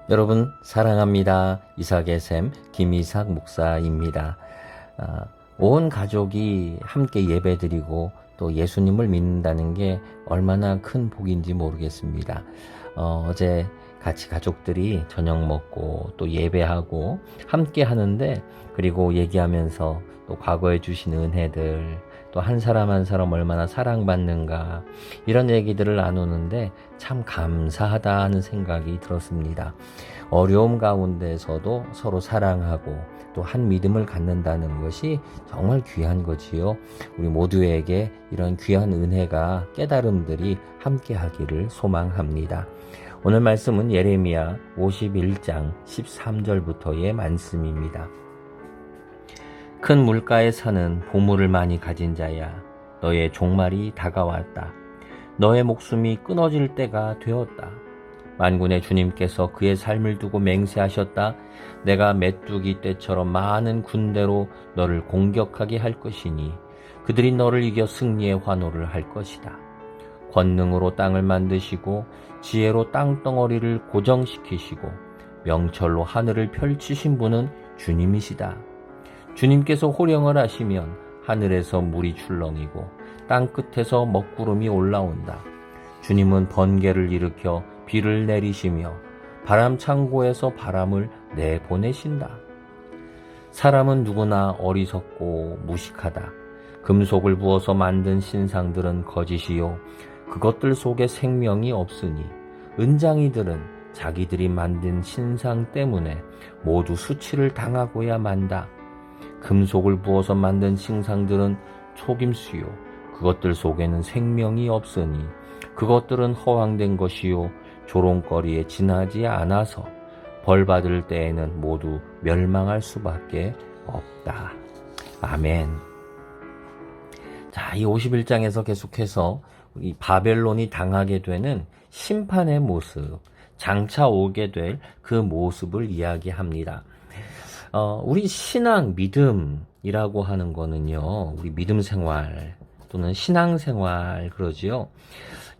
여러분 사랑합니다. 이삭의 샘 김이삭 목사입니다. 온 가족이 함께 예배드리고 또 예수님을 믿는다는 게 얼마나 큰 복인지 모르겠습니다. 어제 같이 가족들이 저녁 먹고 또 예배하고 함께 하는데, 그리고 얘기하면서 또 과거에 주신 은혜들, 또 한 사람 한 사람 얼마나 사랑받는가, 이런 얘기들을 나누는데 참 감사하다 하는 생각이 들었습니다. 어려움 가운데서도 서로 사랑하고 또 한 믿음을 갖는다는 것이 정말 귀한 거지요. 우리 모두에게 이런 귀한 은혜가, 깨달음들이 함께 하기를 소망합니다. 오늘 말씀은 예레미야 51장 13절부터의 말씀입니다. 큰 물가에 사는 보물을 많이 가진 자야, 너의 종말이 다가왔다. 너의 목숨이 끊어질 때가 되었다. 만군의 주님께서 그의 삶을 두고 맹세하셨다. 내가 메뚜기 떼처럼 많은 군대로 너를 공격하게 할 것이니 그들이 너를 이겨 승리의 환호를 할 것이다. 권능으로 땅을 만드시고 지혜로 땅덩어리를 고정시키시고 명철로 하늘을 펼치신 분은 주님이시다. 주님께서 호령을 하시면 하늘에서 물이 출렁이고 땅끝에서 먹구름이 올라온다. 주님은 번개를 일으켜 비를 내리시며 바람 창고에서 바람을 내보내신다. 사람은 누구나 어리석고 무식하다. 금속을 부어서 만든 신상들은 거짓이요 그것들 속에 생명이 없으니 은장이들은 자기들이 만든 신상 때문에 모두 수치를 당하고야 만다. 금속을 부어서 만든 신상들은 속임수요 그것들 속에는 생명이 없으니 그것들은 허황된 것이요 조롱거리에 지나지 않아서 벌받을 때에는 모두 멸망할 수밖에 없다. 아멘. 자, 이 51장에서 계속해서 이 바벨론이 당하게 되는 심판의 모습, 장차 오게 될 그 모습을 이야기합니다. 우리 신앙, 믿음이라고 하는 거는요, 우리 믿음 생활 또는 신앙 생활 그러지요.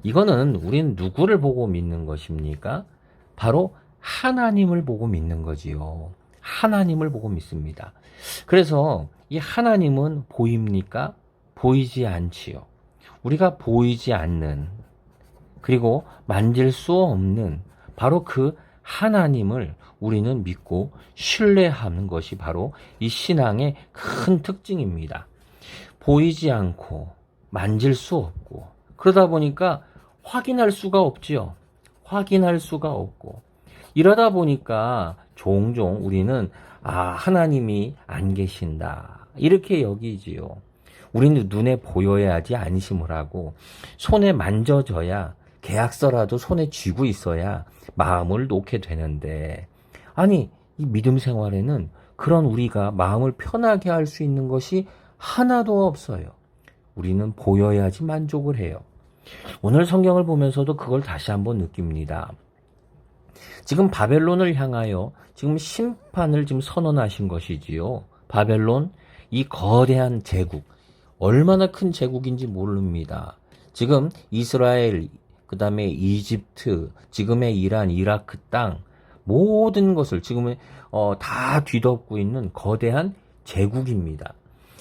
이거는 우린 누구를 보고 믿는 것입니까? 바로 하나님을 보고 믿는 거지요. 하나님을 보고 믿습니다. 그래서 이 하나님은 보입니까? 보이지 않지요. 우리가 보이지 않는, 그리고 만질 수 없는 바로 그 하나님을 우리는 믿고 신뢰하는 것이 바로 이 신앙의 큰 특징입니다. 보이지 않고 만질 수 없고, 그러다 보니까 확인할 수가 없지요. 확인할 수가 없고, 이러다 보니까 종종 우리는 하나님이 안 계신다 이렇게 여기지요. 우리는 눈에 보여야지 안심을 하고, 손에 만져져야, 계약서라도 손에 쥐고 있어야 마음을 놓게 되는데, 아니 이 믿음 생활에는 그런 우리가 마음을 편하게 할 수 있는 것이 하나도 없어요. 우리는 보여야지 만족을 해요. 오늘 성경을 보면서도 그걸 다시 한번 느낍니다. 지금 바벨론을 향하여 지금 심판을 지금 선언하신 것이지요. 바벨론, 이 거대한 제국, 얼마나 큰 제국인지 모릅니다. 지금 이스라엘, 그 다음에 이집트, 지금의 이란, 이라크 땅, 모든 것을 지금 다 뒤덮고 있는 거대한 제국입니다.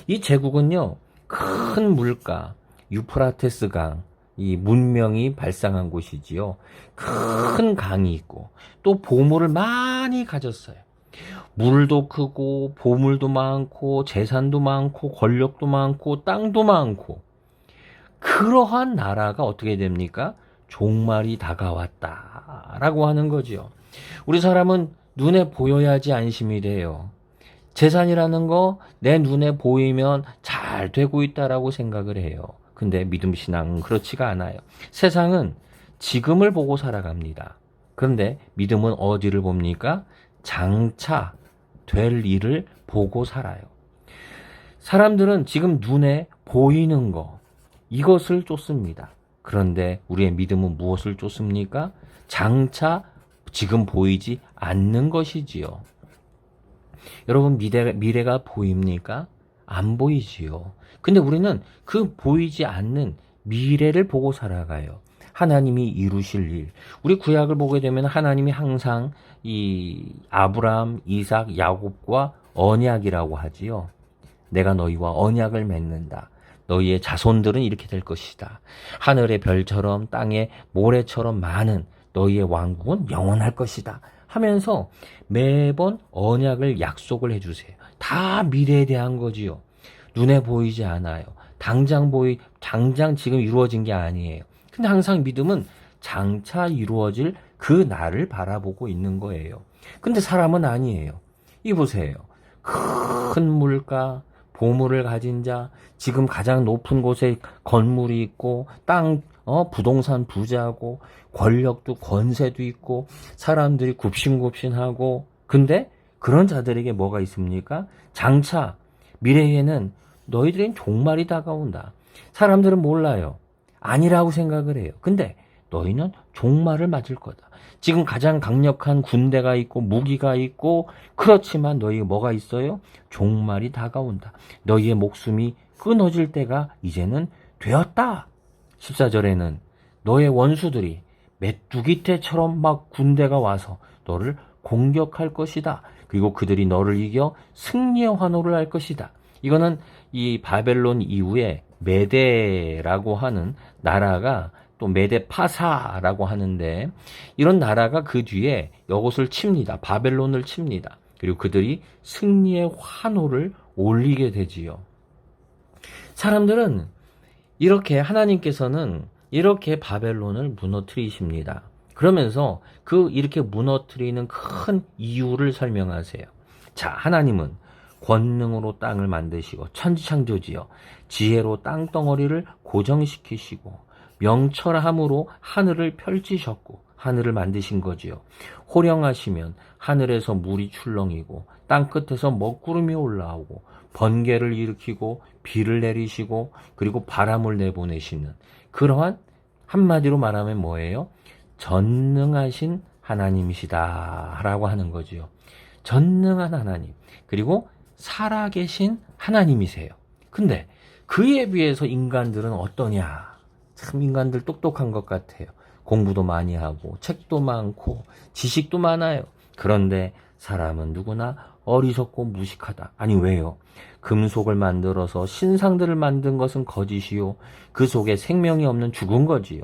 이 제국은요, 큰 물가, 유프라테스 강, 이 문명이 발상한 곳이지요. 큰 강이 있고 또 보물을 많이 가졌어요. 물도 크고 보물도 많고 재산도 많고 권력도 많고 땅도 많고, 그러한 나라가 어떻게 됩니까? 종말이 다가왔다라고 하는 거지요. 우리 사람은 눈에 보여야지 안심이 돼요. 재산이라는 거 내 눈에 보이면 잘 되고 있다라고 생각을 해요. 근데 믿음 신앙은 그렇지가 않아요. 세상은 지금을 보고 살아갑니다. 그런데 믿음은 어디를 봅니까? 장차 될 일을 보고 살아요. 사람들은 지금 눈에 보이는 거, 이것을 쫓습니다. 그런데 우리의 믿음은 무엇을 쫓습니까? 장차 지금 보이지 않는 것이지요. 여러분, 미래가 보입니까? 안 보이지요. 근데 우리는 그 보이지 않는 미래를 보고 살아가요. 하나님이 이루실 일. 우리 구약을 보게 되면 하나님이 항상 이 아브라함, 이삭, 야곱과 언약이라고 하지요. 내가 너희와 언약을 맺는다. 너희의 자손들은 이렇게 될 것이다. 하늘의 별처럼 땅의 모래처럼 많은 너희의 왕국은 영원할 것이다. 하면서 매번 언약을 약속을 해주세요. 다 미래에 대한 거지요. 눈에 보이지 않아요. 당장 지금 이루어진 게 아니에요. 근데 항상 믿음은 장차 이루어질 그 날을 바라보고 있는 거예요. 근데 사람은 아니에요. 이 보세요. 큰 물가, 보물을 가진 자, 지금 가장 높은 곳에 건물이 있고, 부동산 부자고, 권력도 권세도 있고, 사람들이 굽신굽신하고, 근데 그런 자들에게 뭐가 있습니까? 장차 미래에는 너희들은 종말이 다가온다. 사람들은 몰라요. 아니라고 생각을 해요. 근데 너희는 종말을 맞을 거다. 지금 가장 강력한 군대가 있고 무기가 있고 그렇지만 너희가 뭐가 있어요? 종말이 다가온다. 너희의 목숨이 끊어질 때가 이제는 되었다. 14절에는 너의 원수들이 메뚜기떼처럼 막 군대가 와서 너를 공격할 것이다. 그리고 그들이 너를 이겨 승리의 환호를 할 것이다. 이거는 이 바벨론 이후에 메데라고 하는 나라가 또 메데파사라고 하는데 이런 나라가 그 뒤에 이것을 칩니다. 바벨론을 칩니다. 그리고 그들이 승리의 환호를 올리게 되지요. 사람들은 이렇게 하나님께서는 이렇게 바벨론을 무너뜨리십니다. 그러면서 이렇게 무너뜨리는 큰 이유를 설명하세요. 자, 하나님은 권능으로 땅을 만드시고 천지창조지요. 지혜로 땅덩어리를 고정시키시고 명철함으로 하늘을 펼치셨고 하늘을 만드신 거지요. 호령하시면 하늘에서 물이 출렁이고 땅끝에서 먹구름이 올라오고 번개를 일으키고 비를 내리시고 그리고 바람을 내보내시는 그러한 한마디로 말하면 뭐예요? 전능하신 하나님이시다 라고 하는 거지요. 전능한 하나님. 그리고 살아계신 하나님이세요. 근데 그에 비해서 인간들은 어떠냐? 참 인간들 똑똑한 것 같아요. 공부도 많이 하고 책도 많고 지식도 많아요. 그런데 사람은 누구나 어리석고 무식하다. 아니 왜요? 금속을 만들어서 신상들을 만든 것은 거짓이요. 그 속에 생명이 없는 죽은 거지요.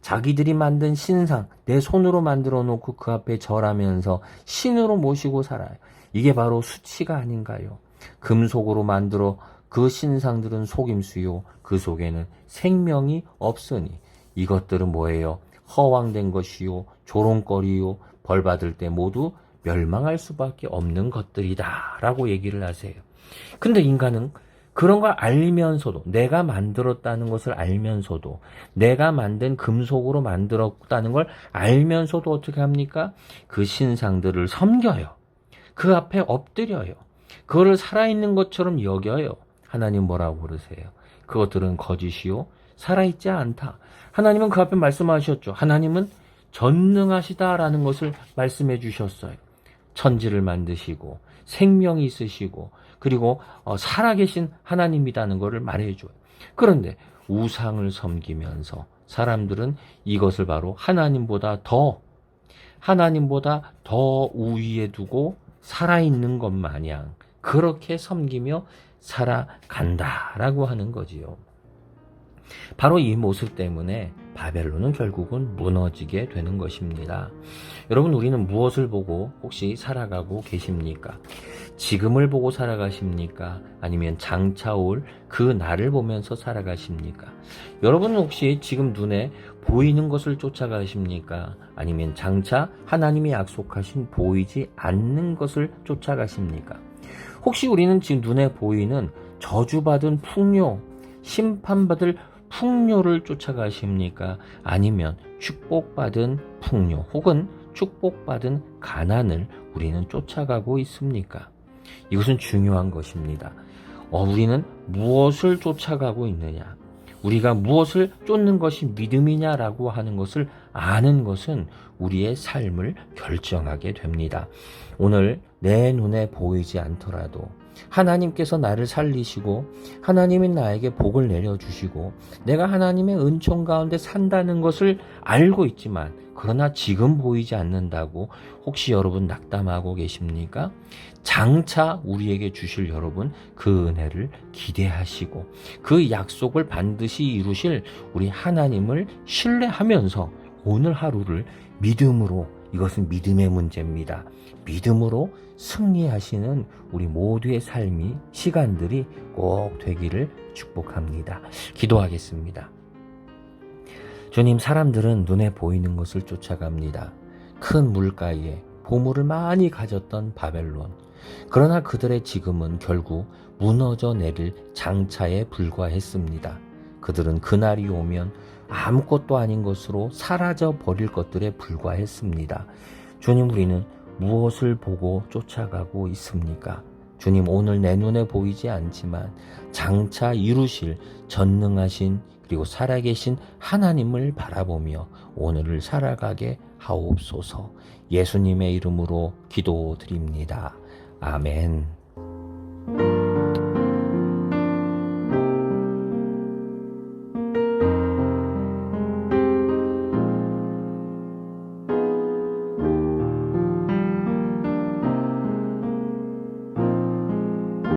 자기들이 만든 신상, 내 손으로 만들어 놓고 그 앞에 절하면서 신으로 모시고 살아요. 이게 바로 수치가 아닌가요? 금속으로 만들어 그 신상들은 속임수요. 그 속에는 생명이 없으니 이것들은 뭐예요? 허황된 것이요. 조롱거리요. 벌받을 때 모두 멸망할 수밖에 없는 것들이다 라고 얘기를 하세요. 근데 인간은 그런 걸 알면서도 내가 만들었다는 것을 알면서도 내가 만든 금속으로 만들었다는 걸 알면서도 어떻게 합니까? 그 신상들을 섬겨요. 그 앞에 엎드려요. 그거를 살아있는 것처럼 여겨요. 하나님 뭐라고 그러세요? 그것들은 거짓이요. 살아있지 않다. 하나님은 그 앞에 말씀하셨죠. 하나님은 전능하시다라는 것을 말씀해 주셨어요. 천지를 만드시고 생명이 있으시고 그리고 살아계신 하나님이라는 것을 말해줘요. 그런데 우상을 섬기면서 사람들은 이것을 바로 하나님보다 더 우위에 두고 살아있는 것 마냥 그렇게 섬기며 살아간다라고 하는 거지요. 바로 이 모습 때문에 바벨론은 결국은 무너지게 되는 것입니다. 여러분, 우리는 무엇을 보고 혹시 살아가고 계십니까? 지금을 보고 살아가십니까? 아니면 장차 올 그 날을 보면서 살아가십니까? 여러분은 혹시 지금 눈에 보이는 것을 쫓아가십니까? 아니면 장차 하나님이 약속하신 보이지 않는 것을 쫓아가십니까? 혹시 우리는 지금 눈에 보이는 저주받은 풍요, 심판받을 풍요를 쫓아가십니까? 아니면 축복받은 풍요 혹은 축복받은 가난을 우리는 쫓아가고 있습니까? 이것은 중요한 것입니다. 우리는 무엇을 쫓아가고 있느냐? 우리가 무엇을 쫓는 것이 믿음이냐라고 하는 것을 아는 것은 우리의 삶을 결정하게 됩니다. 오늘 내 눈에 보이지 않더라도 하나님께서 나를 살리시고 하나님이 나에게 복을 내려주시고 내가 하나님의 은총 가운데 산다는 것을 알고 있지만 그러나 지금 보이지 않는다고 혹시 여러분 낙담하고 계십니까? 장차 우리에게 주실 여러분 그 은혜를 기대하시고 그 약속을 반드시 이루실 우리 하나님을 신뢰하면서 오늘 하루를 믿음으로, 이것은 믿음의 문제입니다. 믿음으로 승리하시는 우리 모두의 삶이, 시간들이 꼭 되기를 축복합니다. 기도하겠습니다. 주님, 사람들은 눈에 보이는 것을 쫓아갑니다. 큰 물가에 보물을 많이 가졌던 바벨론. 그러나 그들의 지금은 결국 무너져 내릴 장차에 불과했습니다. 그들은 그날이 오면 아무것도 아닌 것으로 사라져 버릴 것들에 불과했습니다. 주님, 우리는 무엇을 보고 쫓아가고 있습니까? 주님, 오늘 내 눈에 보이지 않지만 장차 이루실 전능하신 그리고 살아계신 하나님을 바라보며 오늘을 살아가게 하옵소서. 예수님의 이름으로 기도드립니다. 아멘.